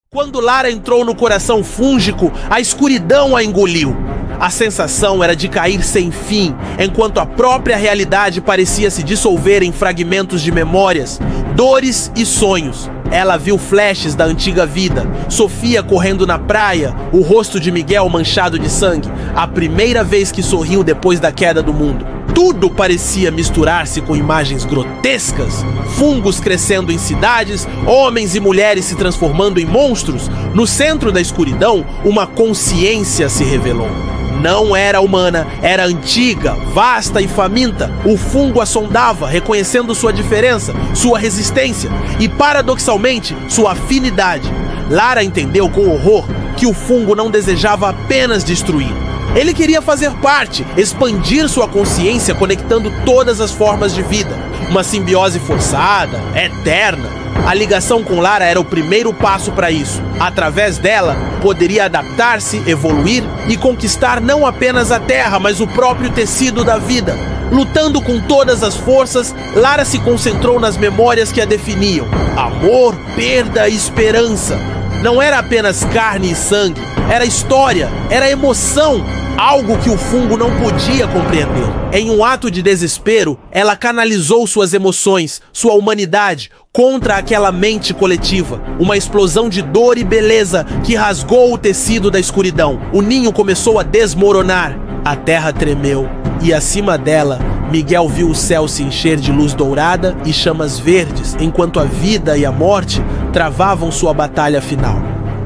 Quando Lara entrou no coração fúngico, a escuridão a engoliu. A sensação era de cair sem fim, enquanto a própria realidade parecia se dissolver em fragmentos de memórias, dores e sonhos. Ela viu flashes da antiga vida, Sofia correndo na praia, o rosto de Miguel manchado de sangue, a primeira vez que sorriu depois da queda do mundo. Tudo parecia misturar-se com imagens grotescas, fungos crescendo em cidades, homens e mulheres se transformando em monstros. No centro da escuridão, uma consciência se revelou. Não era humana, era antiga, vasta e faminta. O fungo a sondava, reconhecendo sua diferença, sua resistência e, paradoxalmente, sua afinidade. Lara entendeu com horror que o fungo não desejava apenas destruir. Ele queria fazer parte, expandir sua consciência, conectando todas as formas de vida. Uma simbiose forçada, eterna. A ligação com Lara era o primeiro passo para isso. Através dela, poderia adaptar-se, evoluir e conquistar não apenas a Terra, mas o próprio tecido da vida. Lutando com todas as forças, Lara se concentrou nas memórias que a definiam. Amor, perda e esperança. Não era apenas carne e sangue, era história, era emoção. Algo que o fungo não podia compreender. Em um ato de desespero, ela canalizou suas emoções, sua humanidade, contra aquela mente coletiva. Uma explosão de dor e beleza que rasgou o tecido da escuridão. O ninho começou a desmoronar. A terra tremeu e acima dela, Miguel viu o céu se encher de luz dourada e chamas verdes, enquanto a vida e a morte travavam sua batalha final.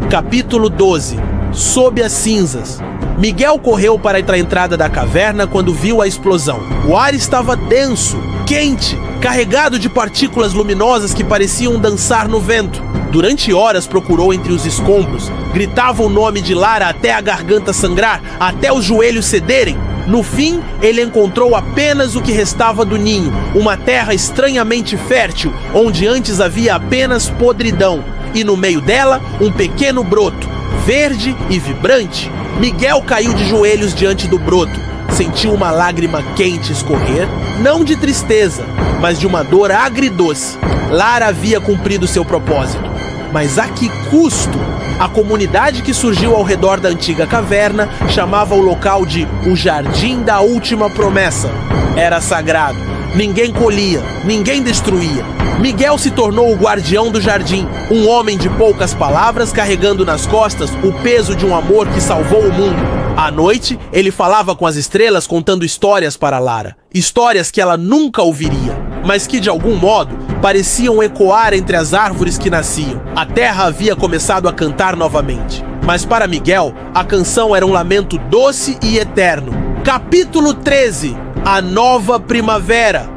Capítulo 12. Sob as cinzas. Miguel correu para a entrada da caverna quando viu a explosão. O ar estava denso, quente, carregado de partículas luminosas que pareciam dançar no vento. Durante horas procurou entre os escombros, gritava o nome de Lara até a garganta sangrar, até os joelhos cederem. No fim, ele encontrou apenas o que restava do ninho, uma terra estranhamente fértil, onde antes havia apenas podridão, e no meio dela, um pequeno broto, verde e vibrante. Miguel caiu de joelhos diante do broto. Sentiu uma lágrima quente escorrer, não de tristeza, mas de uma dor agridoce. Lara havia cumprido seu propósito. Mas a que custo? A comunidade que surgiu ao redor da antiga caverna chamava o local de o Jardim da Última Promessa. Era sagrado. Ninguém colhia, ninguém destruía. Miguel se tornou o guardião do jardim, um homem de poucas palavras carregando nas costas o peso de um amor que salvou o mundo. À noite, ele falava com as estrelas contando histórias para Lara. Histórias que ela nunca ouviria, mas que de algum modo pareciam ecoar entre as árvores que nasciam. A terra havia começado a cantar novamente. Mas para Miguel, a canção era um lamento doce e eterno. Capítulo 13. A nova primavera.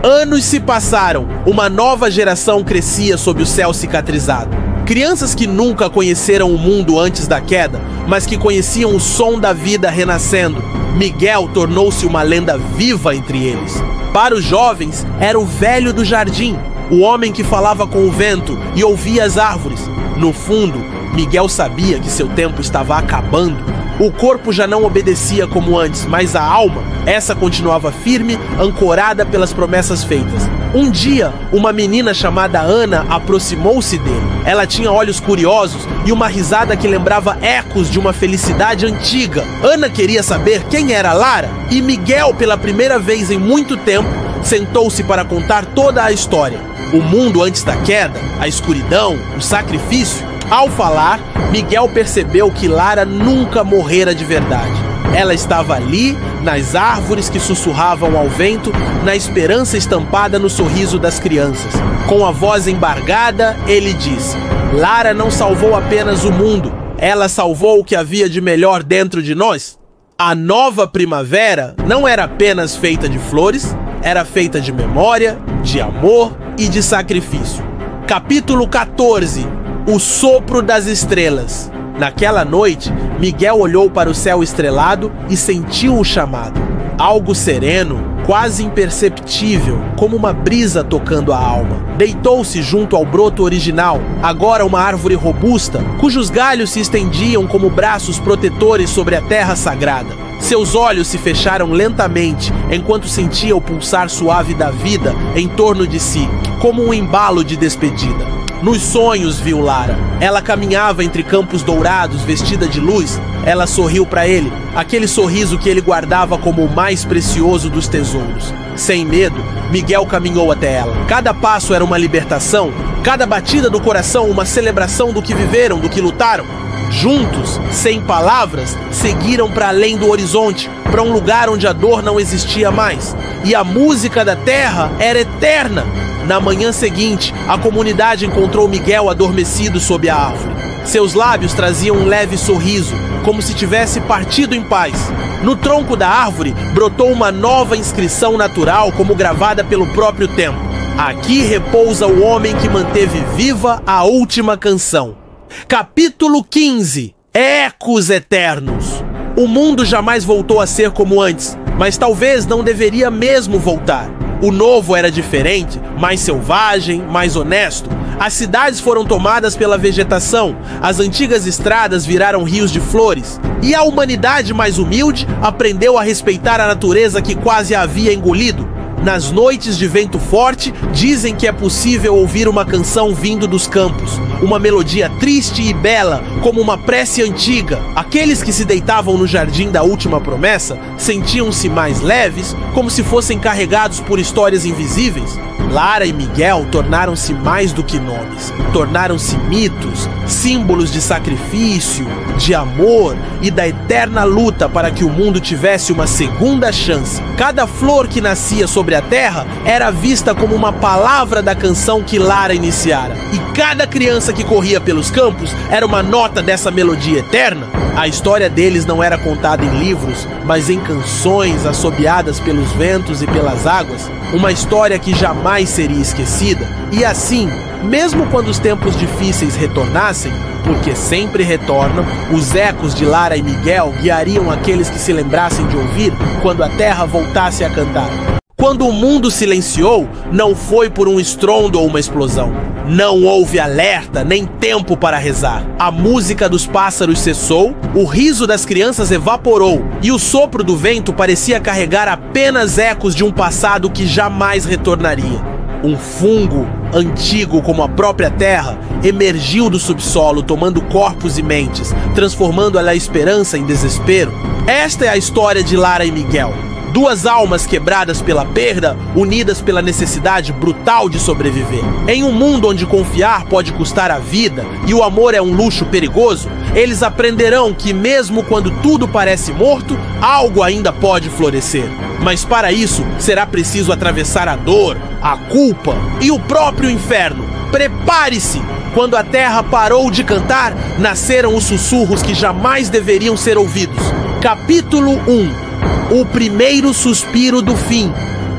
Anos se passaram, uma nova geração crescia sob o céu cicatrizado. Crianças que nunca conheceram o mundo antes da queda, mas que conheciam o som da vida renascendo. Miguel tornou-se uma lenda viva entre eles. Para os jovens, era o velho do jardim, o homem que falava com o vento e ouvia as árvores. No fundo, Miguel sabia que seu tempo estava acabando. O corpo já não obedecia como antes, mas a alma, essa continuava firme, ancorada pelas promessas feitas. Um dia, uma menina chamada Ana aproximou-se dele. Ela tinha olhos curiosos e uma risada que lembrava ecos de uma felicidade antiga. Ana queria saber quem era Lara e Miguel, pela primeira vez em muito tempo, sentou-se para contar toda a história. O mundo antes da queda, a escuridão, o sacrifício. Ao falar, Miguel percebeu que Lara nunca morrera de verdade. Ela estava ali, nas árvores que sussurravam ao vento, na esperança estampada no sorriso das crianças. Com a voz embargada, ele disse: Lara não salvou apenas o mundo, ela salvou o que havia de melhor dentro de nós. A nova primavera não era apenas feita de flores, era feita de memória, de amor e de sacrifício. Capítulo 14. O sopro das estrelas. Naquela noite, Miguel olhou para o céu estrelado e sentiu o chamado. Algo sereno, quase imperceptível, como uma brisa tocando a alma. Deitou-se junto ao broto original, agora uma árvore robusta, cujos galhos se estendiam como braços protetores sobre a terra sagrada. Seus olhos se fecharam lentamente enquanto sentia o pulsar suave da vida em torno de si, como um embalo de despedida. Nos sonhos viu Lara. Ela caminhava entre campos dourados, vestida de luz. Ela sorriu para ele, aquele sorriso que ele guardava como o mais precioso dos tesouros. Sem medo, Miguel caminhou até ela. Cada passo era uma libertação, cada batida do coração uma celebração do que viveram, do que lutaram. Juntos, sem palavras, seguiram para além do horizonte, para um lugar onde a dor não existia mais. E a música da terra era eterna. Na manhã seguinte, a comunidade encontrou Miguel adormecido sob a árvore. Seus lábios traziam um leve sorriso, como se tivesse partido em paz. No tronco da árvore brotou uma nova inscrição natural, como gravada pelo próprio tempo. Aqui repousa o homem que manteve viva a última canção. Capítulo 15. Ecos Eternos. O mundo jamais voltou a ser como antes, mas talvez não deveria mesmo voltar. O novo era diferente, mais selvagem, mais honesto. As cidades foram tomadas pela vegetação, as antigas estradas viraram rios de flores. E a humanidade mais humilde aprendeu a respeitar a natureza que quase a havia engolido. Nas noites de vento forte, dizem que é possível ouvir uma canção vindo dos campos. Uma melodia triste e bela, como uma prece antiga. Aqueles que se deitavam no jardim da última promessa sentiam-se mais leves, como se fossem carregados por histórias invisíveis. Lara e Miguel tornaram-se mais do que nomes. Tornaram-se mitos, símbolos de sacrifício, de amor e da eterna luta para que o mundo tivesse uma segunda chance. Cada flor que nascia sobre a terra era vista como uma palavra da canção que Lara iniciara. E cada criança que corria pelos campos era uma nota dessa melodia eterna. A história deles não era contada em livros, mas em canções assobiadas pelos ventos e pelas águas. Uma história que jamais seria esquecida. E assim, mesmo quando os tempos difíceis retornassem, porque sempre retornam, os ecos de Lara e Miguel guiariam aqueles que se lembrassem de ouvir quando a terra voltasse a cantar. Quando o mundo silenciou, não foi por um estrondo ou uma explosão. Não houve alerta, nem tempo para rezar. A música dos pássaros cessou, o riso das crianças evaporou, e o sopro do vento parecia carregar apenas ecos de um passado que jamais retornaria. Um fungo, antigo como a própria terra, emergiu do subsolo, tomando corpos e mentes, transformando-a esperança em desespero. Esta é a história de Lara e Miguel. Duas almas quebradas pela perda, unidas pela necessidade brutal de sobreviver. Em um mundo onde confiar pode custar a vida e o amor é um luxo perigoso, eles aprenderão que mesmo quando tudo parece morto, algo ainda pode florescer. Mas para isso, será preciso atravessar a dor, a culpa e o próprio inferno. Prepare-se! Quando a terra parou de cantar, nasceram os sussurros que jamais deveriam ser ouvidos. Capítulo 1. O primeiro suspiro do fim.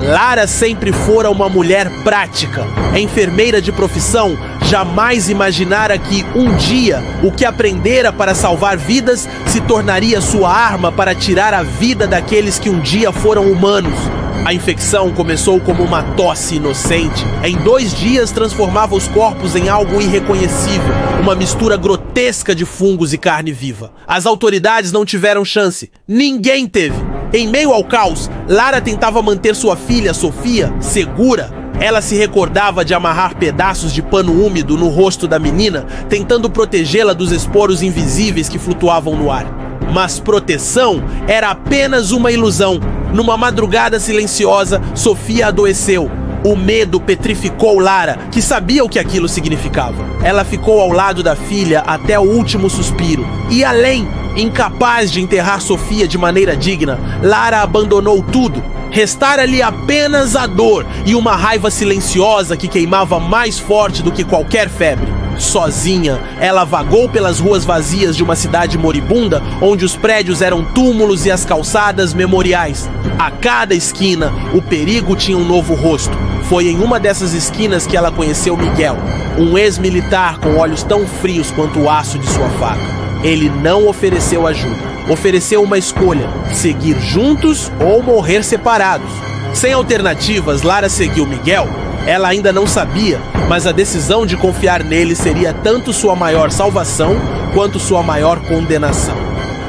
Lara sempre fora uma mulher prática. Enfermeira de profissão, jamais imaginara que um dia o que aprendera para salvar vidas se tornaria sua arma para tirar a vida daqueles que um dia foram humanos. A infecção começou como uma tosse inocente. Em 2 dias transformava os corpos em algo irreconhecível, uma mistura grotesca de fungos e carne viva. As autoridades não tiveram chance. Ninguém teve. Em meio ao caos, Lara tentava manter sua filha, Sofia, segura. Ela se recordava de amarrar pedaços de pano úmido no rosto da menina, tentando protegê-la dos esporos invisíveis que flutuavam no ar. Mas proteção era apenas uma ilusão. Numa madrugada silenciosa, Sofia adoeceu. O medo petrificou Lara, que sabia o que aquilo significava. Ela ficou ao lado da filha até o último suspiro. E além, incapaz de enterrar Sofia de maneira digna, Lara abandonou tudo. Restara-lhe apenas a dor e uma raiva silenciosa que queimava mais forte do que qualquer febre. Sozinha, ela vagou pelas ruas vazias de uma cidade moribunda, onde os prédios eram túmulos e as calçadas memoriais. A cada esquina, o perigo tinha um novo rosto. Foi em uma dessas esquinas que ela conheceu Miguel, um ex-militar com olhos tão frios quanto o aço de sua faca. Ele não ofereceu ajuda. Ofereceu uma escolha: seguir juntos ou morrer separados. Sem alternativas, Lara seguiu Miguel. Ela ainda não sabia, mas a decisão de confiar nele seria tanto sua maior salvação quanto sua maior condenação.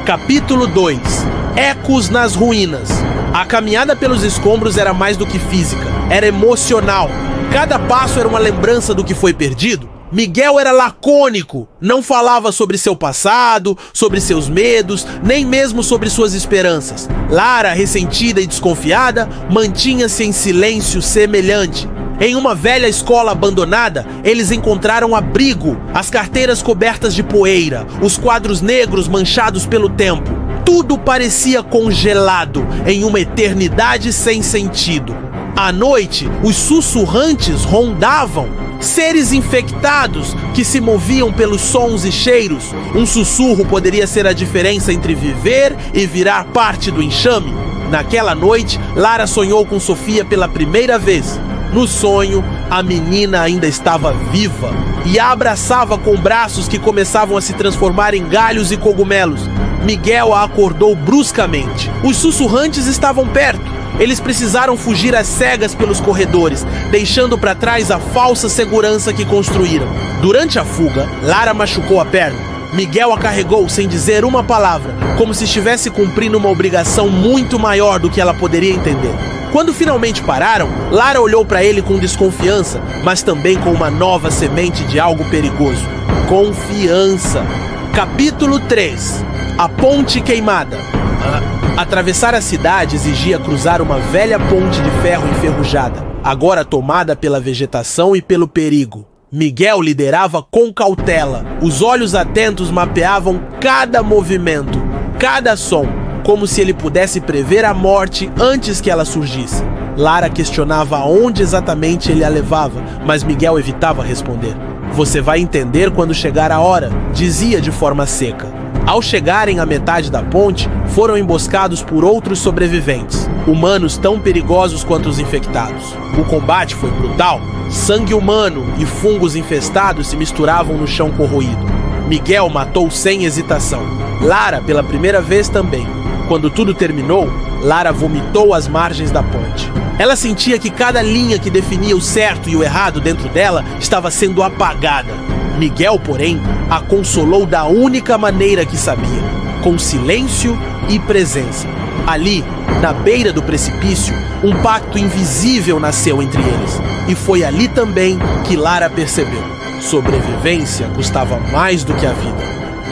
Capítulo 2. Ecos nas ruínas. A caminhada pelos escombros era mais do que física, era emocional. Cada passo era uma lembrança do que foi perdido. Miguel era lacônico, não falava sobre seu passado, sobre seus medos, nem mesmo sobre suas esperanças. Lara, ressentida e desconfiada, mantinha-se em silêncio semelhante. Em uma velha escola abandonada, eles encontraram abrigo, as carteiras cobertas de poeira, os quadros negros manchados pelo tempo. Tudo parecia congelado em uma eternidade sem sentido. À noite, os sussurrantes rondavam, seres infectados que se moviam pelos sons e cheiros. Um sussurro poderia ser a diferença entre viver e virar parte do enxame. Naquela noite, Lara sonhou com Sofia pela primeira vez. No sonho, a menina ainda estava viva e a abraçava com braços que começavam a se transformar em galhos e cogumelos. Miguel a acordou bruscamente. Os sussurrantes estavam perto. Eles precisaram fugir às cegas pelos corredores, deixando para trás a falsa segurança que construíram. Durante a fuga, Lara machucou a perna. Miguel a carregou sem dizer uma palavra, como se estivesse cumprindo uma obrigação muito maior do que ela poderia entender. Quando finalmente pararam, Lara olhou para ele com desconfiança, mas também com uma nova semente de algo perigoso. Confiança. Capítulo 3. A ponte queimada. Atravessar a cidade exigia cruzar uma velha ponte de ferro enferrujada, agora tomada pela vegetação e pelo perigo. Miguel liderava com cautela. Os olhos atentos mapeavam cada movimento, cada som, como se ele pudesse prever a morte antes que ela surgisse. Lara questionava aonde exatamente ele a levava, mas Miguel evitava responder. "Você vai entender quando chegar a hora", dizia de forma seca. Ao chegarem à metade da ponte, foram emboscados por outros sobreviventes, humanos tão perigosos quanto os infectados. O combate foi brutal. Sangue humano e fungos infestados se misturavam no chão corroído. Miguel matou sem hesitação. Lara, pela primeira vez também. Quando tudo terminou, Lara vomitou às margens da ponte. Ela sentia que cada linha que definia o certo e o errado dentro dela estava sendo apagada. Miguel, porém, a consolou da única maneira que sabia, com silêncio e presença. Ali, na beira do precipício, um pacto invisível nasceu entre eles. E foi ali também que Lara percebeu: sobrevivência custava mais do que a vida.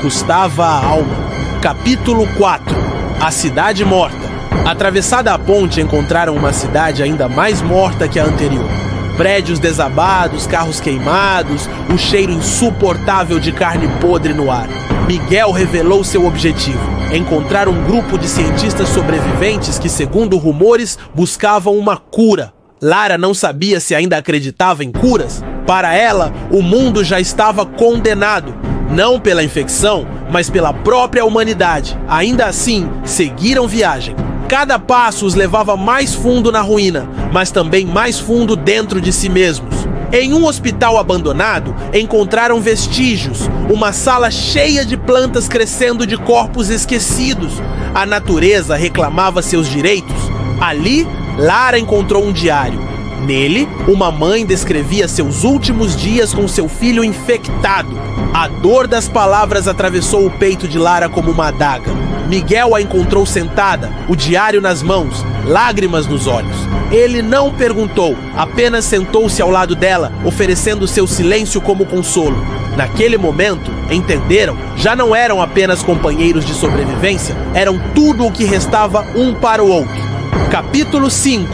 Custava a alma. Capítulo 4. A cidade morta. Atravessada a ponte, encontraram uma cidade ainda mais morta que a anterior. Prédios desabados, carros queimados, o cheiro insuportável de carne podre no ar. Miguel revelou seu objetivo: encontrar um grupo de cientistas sobreviventes que, segundo rumores, buscavam uma cura. Lara não sabia se ainda acreditava em curas. Para ela, o mundo já estava condenado, não pela infecção, mas pela própria humanidade. Ainda assim, seguiram viagem. Cada passo os levava mais fundo na ruína, mas também mais fundo dentro de si mesmos. Em um hospital abandonado, encontraram vestígios, uma sala cheia de plantas crescendo de corpos esquecidos. A natureza reclamava seus direitos. Ali, Lara encontrou um diário. Nele, uma mãe descrevia seus últimos dias com seu filho infectado. A dor das palavras atravessou o peito de Lara como uma adaga. Miguel a encontrou sentada, o diário nas mãos, lágrimas nos olhos. Ele não perguntou, apenas sentou-se ao lado dela, oferecendo seu silêncio como consolo. Naquele momento, entenderam, já não eram apenas companheiros de sobrevivência, eram tudo o que restava um para o outro. Capítulo 5.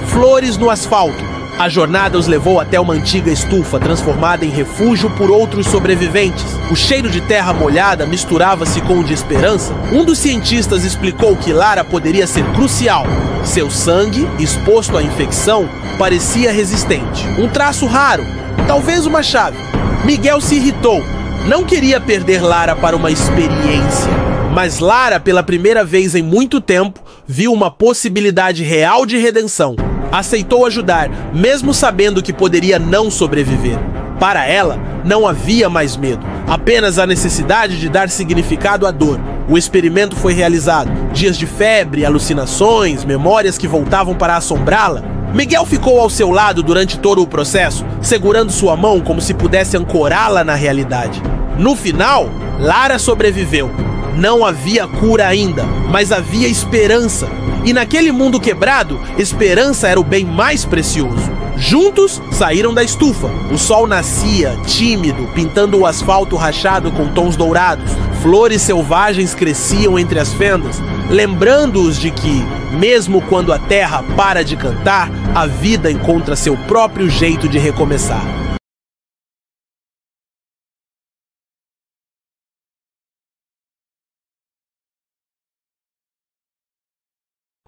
Flores no asfalto. A jornada os levou até uma antiga estufa transformada em refúgio por outros sobreviventes. O cheiro de terra molhada misturava-se com o de esperança. Um dos cientistas explicou que Lara poderia ser crucial. Seu sangue, exposto à infecção, parecia resistente. Um traço raro, talvez uma chave. Miguel se irritou. Não queria perder Lara para uma experiência. Mas Lara, pela primeira vez em muito tempo, viu uma possibilidade real de redenção. Aceitou ajudar, mesmo sabendo que poderia não sobreviver. Para ela, não havia mais medo, apenas a necessidade de dar significado à dor. O experimento foi realizado. Dias de febre, alucinações, memórias que voltavam para assombrá-la. Miguel ficou ao seu lado durante todo o processo, segurando sua mão como se pudesse ancorá-la na realidade. No final, Lara sobreviveu. Não havia cura ainda, mas havia esperança. E naquele mundo quebrado, esperança era o bem mais precioso. Juntos, saíram da estufa. O sol nascia, tímido, pintando o asfalto rachado com tons dourados. Flores selvagens cresciam entre as fendas, lembrando-os de que, mesmo quando a terra para de cantar, a vida encontra seu próprio jeito de recomeçar.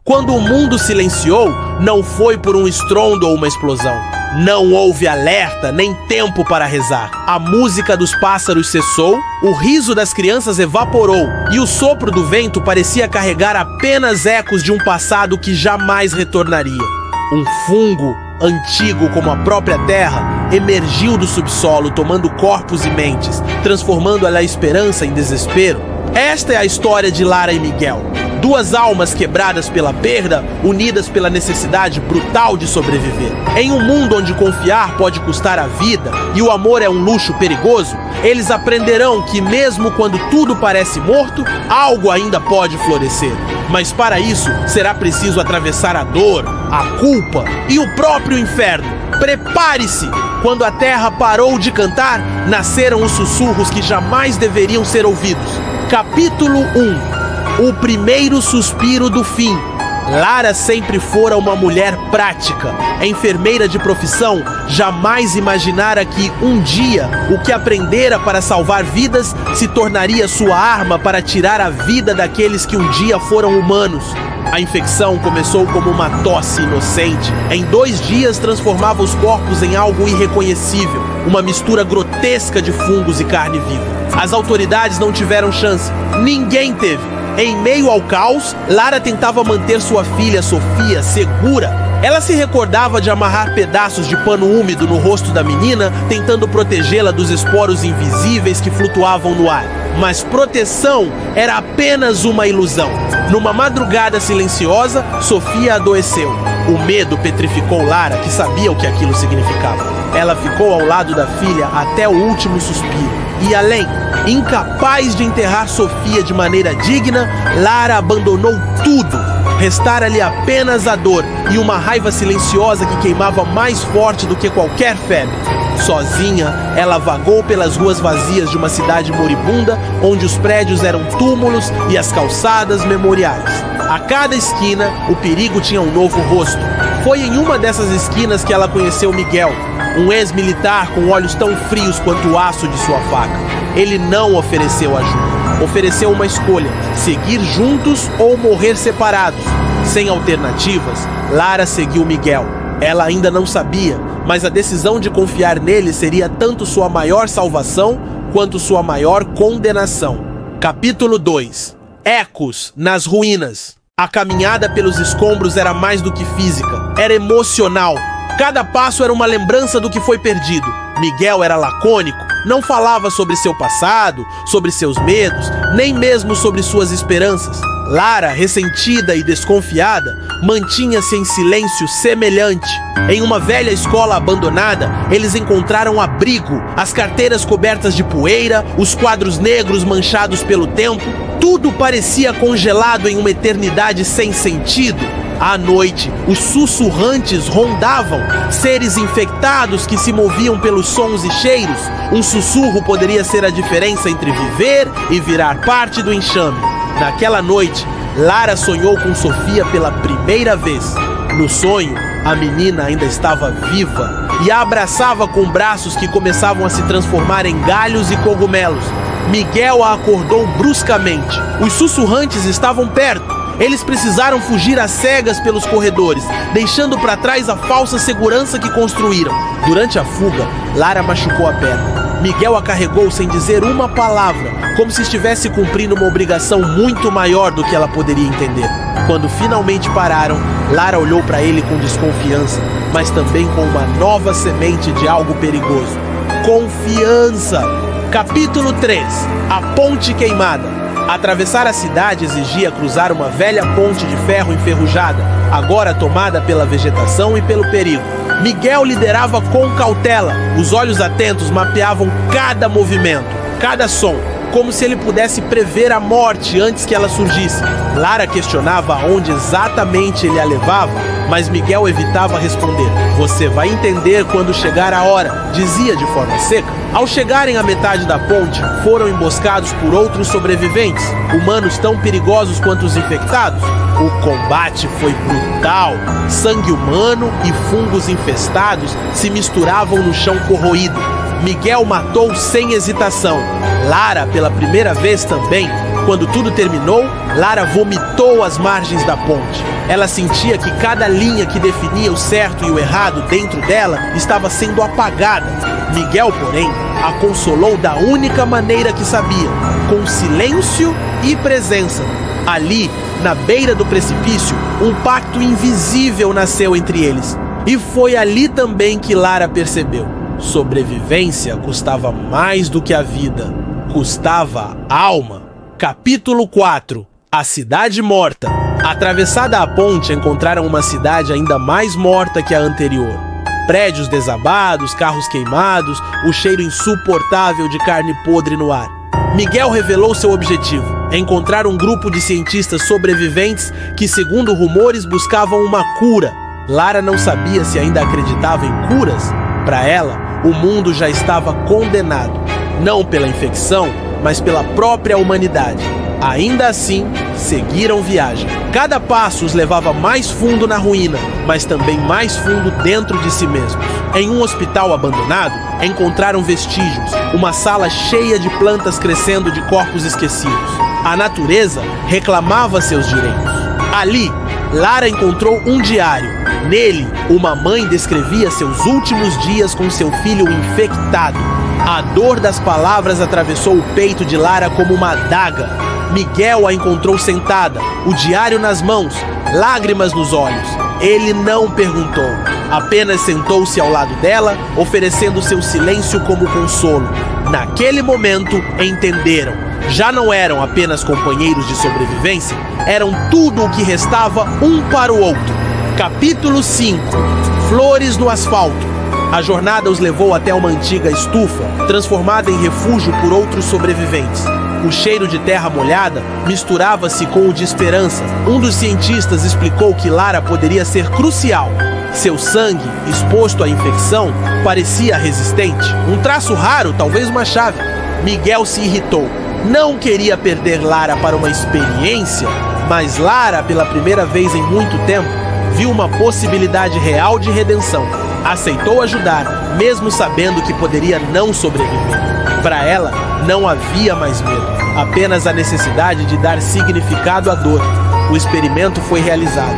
Quando o mundo silenciou, não foi por um estrondo ou uma explosão. Não houve alerta, nem tempo para rezar. A música dos pássaros cessou, o riso das crianças evaporou e o sopro do vento parecia carregar apenas ecos de um passado que jamais retornaria. Um fungo, antigo como a própria terra, emergiu do subsolo, tomando corpos e mentes, transformando a esperança em desespero. Esta é a história de Lara e Miguel. Duas almas quebradas pela perda, unidas pela necessidade brutal de sobreviver. Em um mundo onde confiar pode custar a vida e o amor é um luxo perigoso, eles aprenderão que mesmo quando tudo parece morto, algo ainda pode florescer. Mas para isso, será preciso atravessar a dor, a culpa e o próprio inferno. Prepare-se! Quando a terra parou de cantar, nasceram os sussurros que jamais deveriam ser ouvidos. Capítulo 1. O primeiro suspiro do fim. Lara sempre fora uma mulher prática. Enfermeira de profissão, jamais imaginara que, um dia, o que aprendera para salvar vidas se tornaria sua arma para tirar a vida daqueles que um dia foram humanos. A infecção começou como uma tosse inocente. Em 2 dias transformava os corpos em algo irreconhecível, uma mistura grotesca de fungos e carne viva. As autoridades não tiveram chance. Ninguém teve. Em meio ao caos, Lara tentava manter sua filha, Sofia, segura. Ela se recordava de amarrar pedaços de pano úmido no rosto da menina, tentando protegê-la dos esporos invisíveis que flutuavam no ar. Mas proteção era apenas uma ilusão. Numa madrugada silenciosa, Sofia adoeceu. O medo petrificou Lara, que sabia o que aquilo significava. Ela ficou ao lado da filha até o último suspiro. E além, incapaz de enterrar Sofia de maneira digna, Lara abandonou tudo. Restara-lhe apenas a dor e uma raiva silenciosa que queimava mais forte do que qualquer febre. Sozinha, ela vagou pelas ruas vazias de uma cidade moribunda, onde os prédios eram túmulos e as calçadas memoriais. A cada esquina, o perigo tinha um novo rosto. Foi em uma dessas esquinas que ela conheceu Miguel, um ex-militar com olhos tão frios quanto o aço de sua faca. Ele não ofereceu ajuda. Ofereceu uma escolha: seguir juntos ou morrer separados. Sem alternativas, Lara seguiu Miguel. Ela ainda não sabia, mas a decisão de confiar nele seria tanto sua maior salvação quanto sua maior condenação. Capítulo 2. Ecos nas ruínas. A caminhada pelos escombros era mais do que física, era emocional. Cada passo era uma lembrança do que foi perdido. Miguel era lacônico, não falava sobre seu passado, sobre seus medos, nem mesmo sobre suas esperanças. Lara, ressentida e desconfiada, mantinha-se em silêncio semelhante. Em uma velha escola abandonada, eles encontraram abrigo, as carteiras cobertas de poeira, os quadros negros manchados pelo tempo. Tudo parecia congelado em uma eternidade sem sentido. À noite, os sussurrantes rondavam, seres infectados que se moviam pelos sons e cheiros. Um sussurro poderia ser a diferença entre viver e virar parte do enxame. Naquela noite, Lara sonhou com Sofia pela primeira vez. No sonho, a menina ainda estava viva e a abraçava com braços que começavam a se transformar em galhos e cogumelos. Miguel a acordou bruscamente. Os sussurrantes estavam perto. Eles precisaram fugir às cegas pelos corredores, deixando para trás a falsa segurança que construíram. Durante a fuga, Lara machucou a perna. Miguel a carregou sem dizer uma palavra, como se estivesse cumprindo uma obrigação muito maior do que ela poderia entender. Quando finalmente pararam, Lara olhou para ele com desconfiança, mas também com uma nova semente de algo perigoso. Confiança! Capítulo 3. A Ponte Queimada. Atravessar a cidade exigia cruzar uma velha ponte de ferro enferrujada, agora tomada pela vegetação e pelo perigo. Miguel liderava com cautela. Os olhos atentos mapeavam cada movimento, cada som. como se ele pudesse prever a morte antes que ela surgisse. Lara questionava aonde exatamente ele a levava, mas Miguel evitava responder. "Você vai entender quando chegar a hora", dizia de forma seca. Ao chegarem à metade da ponte, foram emboscados por outros sobreviventes, humanos tão perigosos quanto os infectados. O combate foi brutal. Sangue humano e fungos infestados se misturavam no chão corroído. Miguel matou sem hesitação. Lara, pela primeira vez também. Quando tudo terminou, Lara vomitou às margens da ponte. Ela sentia que cada linha que definia o certo e o errado dentro dela estava sendo apagada. Miguel, porém, a consolou da única maneira que sabia, com silêncio e presença. Ali, na beira do precipício, um pacto invisível nasceu entre eles. E foi ali também que Lara percebeu: sobrevivência custava mais do que a vida, custava a alma. Capítulo 4. A Cidade Morta. Atravessada a ponte, encontraram uma cidade ainda mais morta que a anterior. Prédios desabados, carros queimados, o cheiro insuportável de carne podre no ar. Miguel revelou seu objetivo: encontrar um grupo de cientistas sobreviventes que, segundo rumores, buscavam uma cura. Lara não sabia se ainda acreditava em curas. Para ela, o mundo já estava condenado, não pela infecção, mas pela própria humanidade. Ainda assim, seguiram viagem. Cada passo os levava mais fundo na ruína, mas também mais fundo dentro de si mesmos. Em um hospital abandonado, encontraram vestígios, uma sala cheia de plantas crescendo de corpos esquecidos. A natureza reclamava seus direitos. Ali, Lara encontrou um diário. Nele, uma mãe descrevia seus últimos dias com seu filho infectado. A dor das palavras atravessou o peito de Lara como uma adaga. Miguel a encontrou sentada, o diário nas mãos, lágrimas nos olhos. Ele não perguntou, apenas sentou-se ao lado dela, oferecendo seu silêncio como consolo. Naquele momento, entenderam. Já não eram apenas companheiros de sobrevivência, eram tudo o que restava um para o outro. Capítulo 5. Flores no asfalto. A jornada os levou até uma antiga estufa, transformada em refúgio por outros sobreviventes. O cheiro de terra molhada misturava-se com o de esperança. Um dos cientistas explicou que Lara poderia ser crucial. Seu sangue, exposto à infecção, parecia resistente. Um traço raro, talvez uma chave. Miguel se irritou. Não queria perder Lara para uma experiência, mas Lara, pela primeira vez em muito tempo, viu uma possibilidade real de redenção. Aceitou ajudar, mesmo sabendo que poderia não sobreviver. Para ela, não havia mais medo, apenas a necessidade de dar significado à dor. O experimento foi realizado.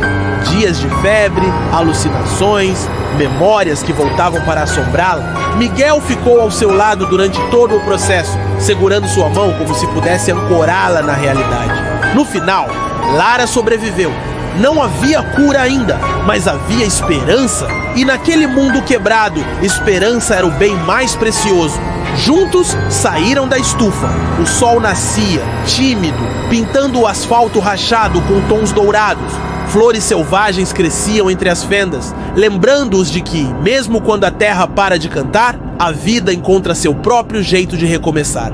Dias de febre, alucinações, memórias que voltavam para assombrá-la. Miguel ficou ao seu lado durante todo o processo, segurando sua mão como se pudesse ancorá-la na realidade. No final, Lara sobreviveu. Não havia cura ainda, mas havia esperança. E naquele mundo quebrado, esperança era o bem mais precioso. Juntos, saíram da estufa. O sol nascia, tímido, pintando o asfalto rachado com tons dourados. Flores selvagens cresciam entre as fendas, lembrando-os de que, mesmo quando a terra para de cantar, a vida encontra seu próprio jeito de recomeçar.